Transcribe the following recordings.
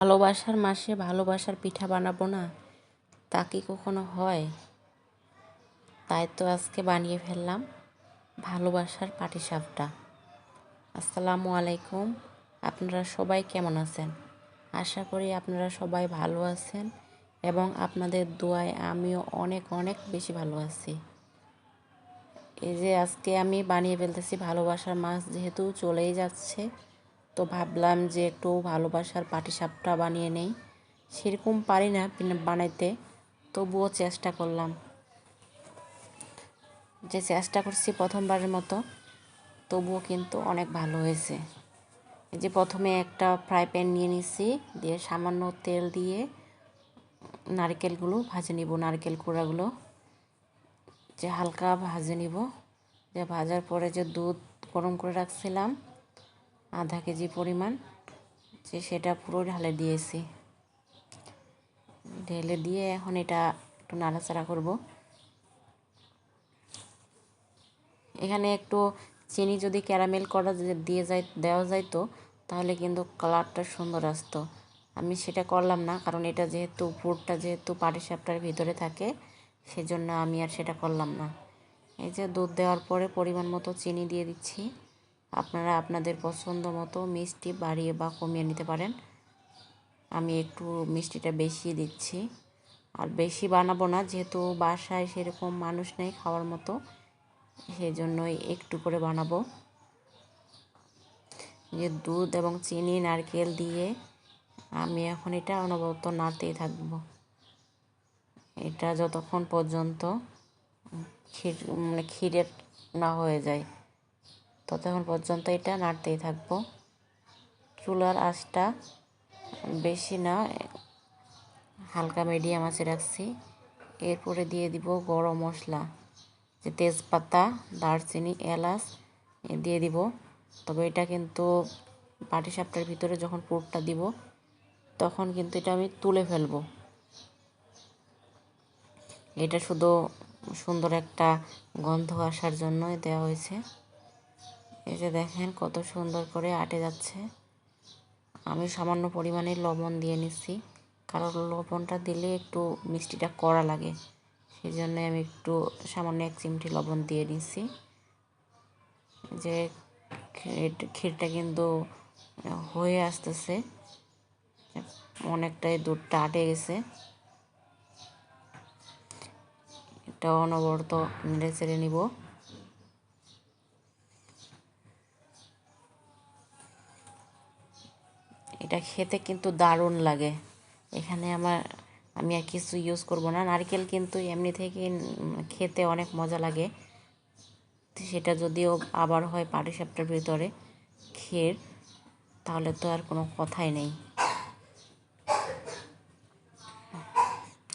ভালোবাসার মাসে ভালোবাসার পিঠা বানাবো না, তা কি কখনো হয়? তাই তো আজকে বানিয়ে ফেললাম ভালোবাসার পাটিসাপটা। আসসালামু আলাইকুম। আপনারা সবাই কেমন আছেন? আশা করি আপনারা সবাই ভালো আছেন এবং আপনাদের দোয়ায় আমিও অনেক অনেক বেশি ভালো আছি। এই যে আজকে আমি বানিয়ে ফেলতেছি ভালোবাসার মাস, যেহেতু চলেই যাচ্ছে, তো ভাবলাম যে একটু ভালোবাসার পাটিসাপটা বানিয়ে নেই। সেরকম পারি না বানাইতে, তবুও চেষ্টা করলাম। যে চেষ্টা করছি প্রথমবারের মতো, তবুও কিন্তু অনেক ভালো হয়েছে। এই যে প্রথমে একটা ফ্রাই প্যান নিয়ে নিছি, দিয়ে সামান্য তেল দিয়ে নারকেলগুলো ভাজে নিব। নারকেল কুড়াগুলো যে হালকা ভাজে নিব। যে ভাজার পরে যে দুধ গরম করে রাখছিলাম আধা কেজি পরিমাণ, যে সেটা পুরো ঢালে দিয়েছি। ঢেলে দিয়ে এখন এটা একটু নাড়াচাড়া করব। এখানে একটু চিনি যদি ক্যারামেল করা দেওয়া যাইতো, তাহলে কিন্তু কালারটা সুন্দর আসতো। আমি সেটা করলাম না, কারণ এটা যেহেতু পুরটা যেহেতু পাটিসাপটার ভিতরে থাকে, সেজন্য আমি আর সেটা করলাম না। এই যে দুধ দেওয়ার পরে পরিমাণ মতো চিনি দিয়ে দিচ্ছি। আপনারা আপনাদের পছন্দ মতো মিষ্টি বাড়িয়ে বা কমিয়ে নিতে পারেন। আমি একটু মিষ্টিটা বেশি দিচ্ছি। আর বেশি বানাবো না, যেহেতু বাসায় সেরকম মানুষ নেই খাওয়ার মতো, সেই জন্যই একটু করে বানাবো। যে দুধ এবং চিনি নারকেল দিয়ে আমি এখন এটা অনবরত নাড়তেই থাকবো। এটা যতক্ষণ পর্যন্ত ক্ষীরের না হয়ে যায়, ততক্ষণ পর্যন্ত এটা নাড়তেই থাকবো। চুলার আঁচটা বেশি না, হালকা মিডিয়াম আঁচে রাখছি। এরপরে দিয়ে দিব গরম মশলা, যে তেজপাতা, দারচিনি, এলাচ দিয়ে দিব। তবে এটা কিন্তু পাটিসাপটার ভিতরে যখন পুরটা দিব, তখন কিন্তু এটা আমি তুলে ফেলবো। এটা শুধু সুন্দর একটা গন্ধ আসার জন্যই দেওয়া হয়েছে। এই যে দেখেন কত সুন্দর করে আটে যাচ্ছে। আমি সামান্য পরিমাণে লবণ দিয়ে নিচ্ছি, কারণ লবণটা দিলে একটু মিষ্টিটা কড়া লাগে, সেই জন্য আমি একটু সামান্য 1 চিমটি লবণ দিয়ে নিচ্ছি। যে ক্ষীরটা কিন্তু হয়ে আসতেছে, অনেকটাই দুধটা আটে গেছে। এটা অনবরত নেড়ে চেড়ে নিব। এটা খেতে কিন্তু দারুণ লাগে। এখানে আমি আর কিছু ইউজ করব না। নারকেল কিন্তু এমনি থেকে খেতে অনেক মজা লাগে, সেটা যদিও আবার হয় পাটিসাপটার ভিতরে ক্ষীর, তাহলে তো আর কোনো কথাই নেই।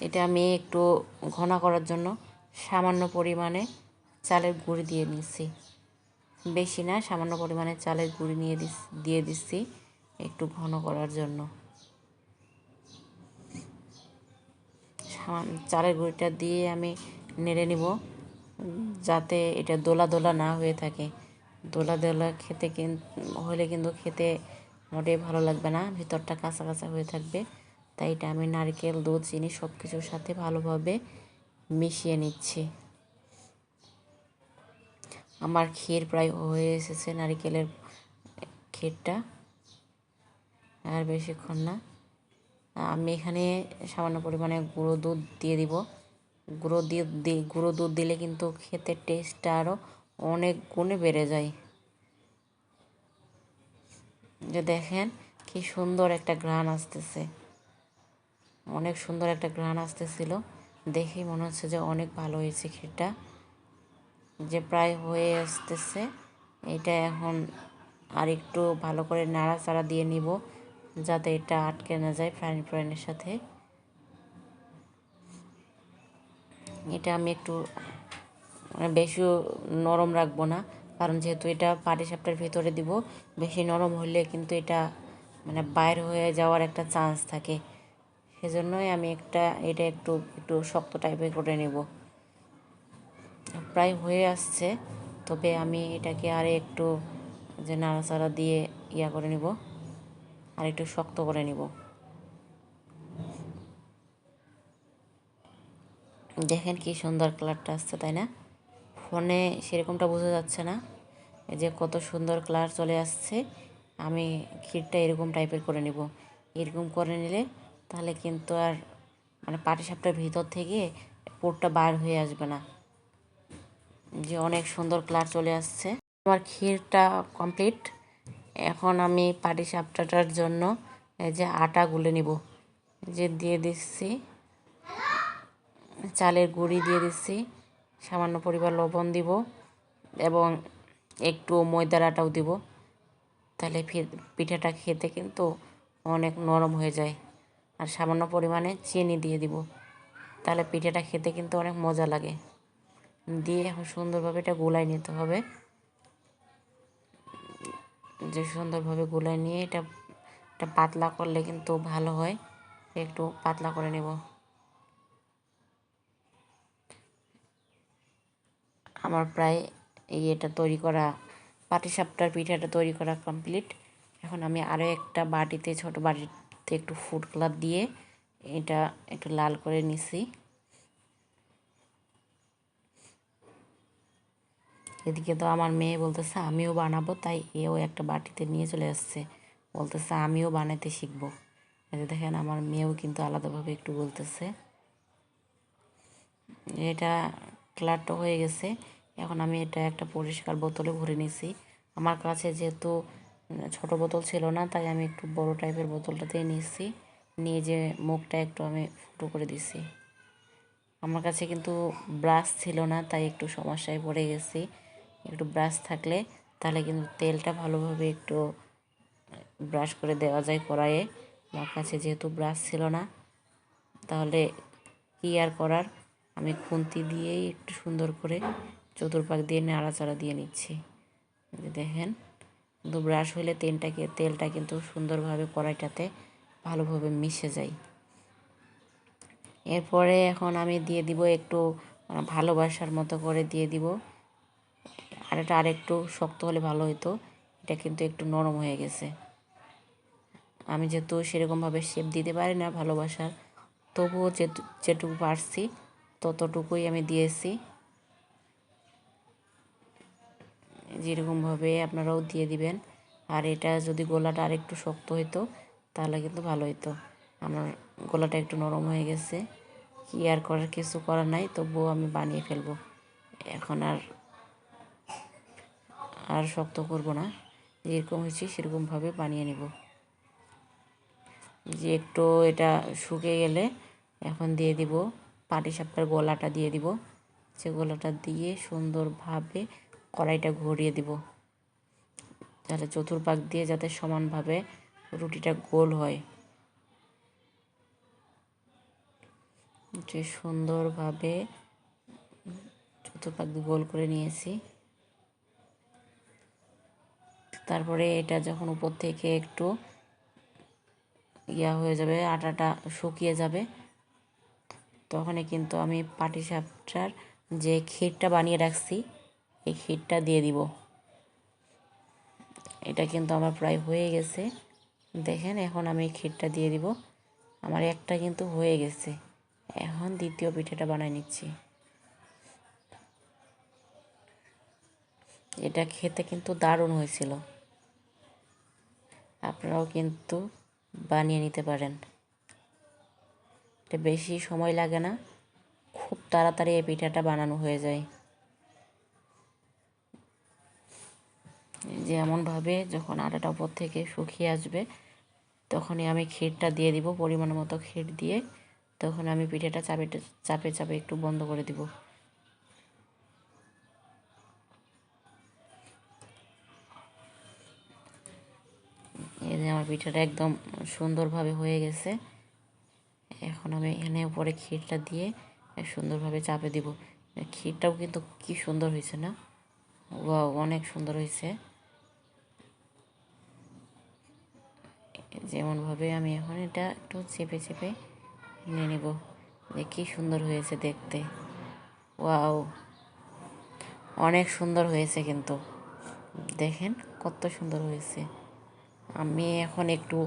এটা আমি একটু ঘন করার জন্য সামান্য পরিমাণে চালের গুঁড়ি দিয়ে নিচ্ছি। বেশি না, সামান্য পরিমাণে চালের গুঁড়ি দিয়ে দিচ্ছি একটু ঘন করার জন্য। চালের গুঁড়িটা দিয়ে আমি নেড়ে নিব, যাতে এটা দোলা দোলা না হয়ে থাকে। দোলা দোলা হলে কিন্তু খেতে মোটেই ভালো লাগবে না, ভিতরটা কাঁচা কাঁচা হয়ে থাকবে। তাই এটা আমি নারকেল, দুধ, চিনি সব কিছুর সাথে ভালোভাবে মিশিয়ে নিচ্ছি। আমার ক্ষীর প্রায় হয়ে এসেছে, নারকেলের ক্ষীরটা আর বেশিক্ষণ না। আমি এখানে সামান্য পরিমাণে গুঁড়ো দুধ দিয়ে দিব। গুঁড়ো দুধ দিলে কিন্তু খেতে টেস্টটা আরও অনেক গুণে বেড়ে যায়। যে দেখেন কি সুন্দর একটা ঘ্রাণ আসতেছে, অনেক সুন্দর একটা ঘ্রাণ আসতেছিল। দেখেই মনে হচ্ছে যে অনেক ভালো হয়েছে ক্ষীরটা। যে প্রায় হয়ে আসতেছে, এটা এখন আর একটু ভালো করে নাড়াচাড়া দিয়ে নিব, যাতে এটা আটকে না যায় ফ্রাইনের সাথে। এটা আমি একটু বেশিও নরম রাখবো না, কারণ যেহেতু এটা পাটিসাপটার ভিতরে দিব, বেশি নরম হলে কিন্তু এটা বাইর হয়ে যাওয়ার একটা চান্স থাকে। সেজন্যই আমি এটা একটু একটু শক্ত টাইপের করে নেব। প্রায় হয়ে আসছে, তবে আমি এটাকে আর একটু যে নাড়াচাড়া দিয়ে করে নিব, আর একটু শক্ত করে নিব। দেখেন কি সুন্দর কালারটা আসছে, তাই না? ফোনে সেরকমটা বোঝা যাচ্ছে না, এই যে কত সুন্দর কালার চলে আসছে। আমি ক্ষীরটা এরকম টাইপের করে নেব। এরকম করে নিলে তাহলে কিন্তু আর মানে পাটিসাপটার ভিতর থেকে পুরটা বার হয়ে আসবে না। যে অনেক সুন্দর কালার চলে আসছে। আমার ক্ষীরটা কমপ্লিট। এখন আমি পাটিসাপটাটার জন্য এই যে আটা গুলে নিব। যে দিয়ে দিচ্ছি চালের গুঁড়ি, দিয়ে দিচ্ছি সামান্য পরিমাণ লবণ দিব এবং একটু ময়দার আটাও দিব। তাহলে পিঠাটা খেতে কিন্তু অনেক নরম হয়ে যায়। আর সামান্য পরিমাণে চিনি দিয়ে দিব, তাহলে পিঠাটা খেতে কিন্তু অনেক মজা লাগে। দিয়ে এখন সুন্দরভাবে এটা গোলায় নিতে হবে। যে সুন্দরভাবে গোলায় নিয়ে এটা পাতলা করলে কিন্তু ভালো হয়। একটু পাতলা করে নেব। আমার প্রায় এটা তৈরি করা পাটিসাপটার পিঠাটা তৈরি করা কমপ্লিট। এখন আমি আরও একটা বাটিতে, ছোট বাটিতে একটু ফুড কালার দিয়ে এটা একটু লাল করে নিছি। এদিকে তো আমার মেয়ে বলতেছে আমিও বানাবো, তাই এও একটা বাটিতে নিয়ে চলে আসছে, বলতেছে আমিও বানাতে শিখবো। এই দেখেন আমার মেয়েও কিন্তু আলাদাভাবে একটু বলতেছে। এটা কালারটা হয়ে গেছে। এখন আমি এটা একটা পরিষ্কার বোতলে ভরে নিছি। আমার কাছে যেহেতু ছোট বোতল ছিল না, তাই আমি একটু বড় টাইপের বোতলটাতে নিয়েছি। নিয়ে যে মুখটা একটু আমি ফুটো করে দিছি। আমার কাছে কিন্তু ব্রাশ ছিল না, তাই একটু সমস্যায় পড়ে গেছি। একটু ব্রাশ থাকলে তাহলে কিন্তু তেলটা ভালোভাবে একটু ব্রাশ করে দেওয়া যায় কড়াইয়ে। আমার কাছে যেহেতু ব্রাশ ছিল না, তাহলে কি আর করার, আমি খুন্তি দিয়েই একটু সুন্দর করে চতুর্পাক দিয়ে নাড়াচাড়া দিয়ে নিচ্ছি। দেখেন, কিন্তু ব্রাশ হলে তেলটা কিন্তু সুন্দরভাবে কড়াইটাতে ভালোভাবে মিশে যায়। এরপরে এখন আমি দিয়ে দিব একটু ভালোবাসার মতো করে দিয়ে দিব। আর এটা আরেকটু শক্ত হলে ভালো হতো, এটা কিন্তু একটু নরম হয়ে গেছে। আমি যেহেতু সেরকমভাবে শেপ দিতে পারি না ভালোবাসার, তবুও যেটুকু পারছি ততটুকুই আমি দিয়েছি। যেরকমভাবে আপনারাও দিয়ে দিবেন। আর এটা যদি গোলাটা আরেকটু শক্ত হতো তাহলে কিন্তু ভালো হতো। আমার গোলাটা একটু নরম হয়ে গেছে, কি আর করার, কিছু করার নাই, তবুও আমি বানিয়ে ফেলবো। এখন আর শক্ত করব না, যেরকম হয়েছে সেরকমভাবে বানিয়ে নেব। যে একটু এটা শুকিয়ে গেলে এখন দিয়ে দিব পাটিসাপটার গোলাটা দিয়ে দিব। সে গোলাটা দিয়ে সুন্দরভাবে কড়াইটা ঘুরিয়ে দিব, যাতে চতুর্পাক দিয়ে যাতে সমানভাবে রুটিটা গোল হয়। যে সুন্দরভাবে চতুর্পাক দিয়ে গোল করে নিয়েছি। তারপরে এটা যখন উপর থেকে একটু হয়ে যাবে, আটাটা শুকিয়ে যাবে, তখনই কিন্তু আমি পাটিসাপটার যে ক্ষীরটা বানিয়ে রাখছি এই ক্ষীরটা দিয়ে দিব। এটা কিন্তু আমার প্রায় হয়ে গেছে। দেখেন, এখন আমি ক্ষীরটা দিয়ে দিব। আমার একটা কিন্তু হয়ে গেছে। এখন দ্বিতীয় পিঠাটা বানিয়ে নিচ্ছি। এটা খেতে কিন্তু দারুণ হয়েছিল। আপনারাও কিন্তু বানিয়ে নিতে পারেন। এটা বেশি সময় লাগে না, খুব তাড়াতাড়ি এই পিঠাটা বানানো হয়ে যায়। যেমনভাবে যখন আটাটা উপর থেকে শুকিয়ে আসবে তখনই আমি ক্ষীরটা দিয়ে দিব। পরিমাণ মতো ক্ষীর দিয়ে তখন আমি পিঠাটা চাপে চাপে একটু বন্ধ করে দিব। এই যে আমার পিঠাটা একদম সুন্দরভাবে হয়ে গেছে। এখন আমি এখানে উপরে ক্ষীরটা দিয়ে সুন্দরভাবে চাপে দিব। ক্ষীরটাও কিন্তু কি সুন্দর হয়েছে না? ওয়াও, অনেক সুন্দর হয়েছে। যেমনভাবে আমি এখন এটা একটু চেপে চেপে নিয়ে নেব। যে কী সুন্দর হয়েছে দেখতে। ওয়াও, অনেক সুন্দর হয়েছে কিন্তু। দেখেন কত সুন্দর হয়েছে। আমি এখন একটু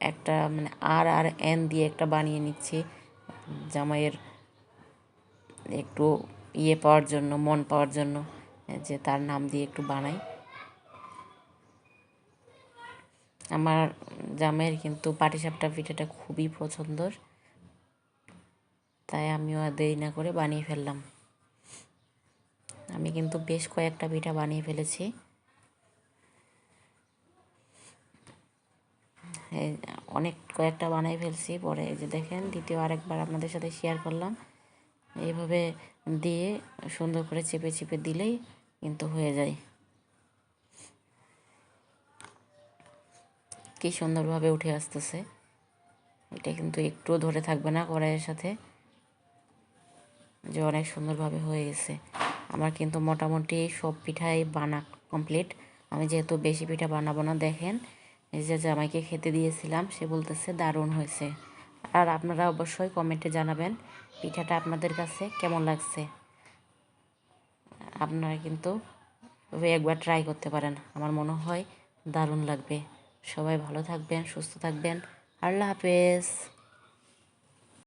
একটা মানে আর এন দিয়ে একটা বানিয়ে নিচ্ছি জামাইয়ের একটু ইয়ে পাওয়ার জন্য, মন পাওয়ার জন্য যে তার নাম দিয়ে একটু বানাই। আমার জামাইয়ের কিন্তু পাটিসাপটা পিঠাটা খুবই পছন্দর, তাই আমিও আর দেরি না করে বানিয়ে ফেললাম। আমি কিন্তু বেশ কয়েকটা পিঠা বানিয়ে ফেলেছি। অনেক কয়েকটা বানিয়ে ফেলছি, পরে এই যে দেখেন দ্বিতীয় আরেকবার আপনাদের সাথে শেয়ার করলাম। এইভাবে দিয়ে সুন্দর করে চেপে চেপে দিলেই কিন্তু হয়ে যায়। কি সুন্দরভাবে উঠে আসতেছে। এটা কিন্তু একটুও ধরে থাকবে না কড়াইয়ের সাথে, যে অনেক সুন্দরভাবে হয়ে গেছে। আমার কিন্তু মোটামুটি সব পিঠাই বানা কমপ্লিট। আমি যেহেতু বেশি পিঠা বানাবো না, দেখেন এই যে জামাইকে খেতে দিয়েছিলাম, সে বলতেছে দারুণ হয়েছে। আর আপনারা অবশ্যই কমেন্টে জানাবেন পিঠাটা আপনাদের কাছে কেমন লাগছে। আপনারা কিন্তু একবার ট্রাই করতে পারেন, আমার মনে হয় দারুণ লাগবে। সবাই ভালো থাকবেন, সুস্থ থাকবেন। আল্লাহ হাফেজ।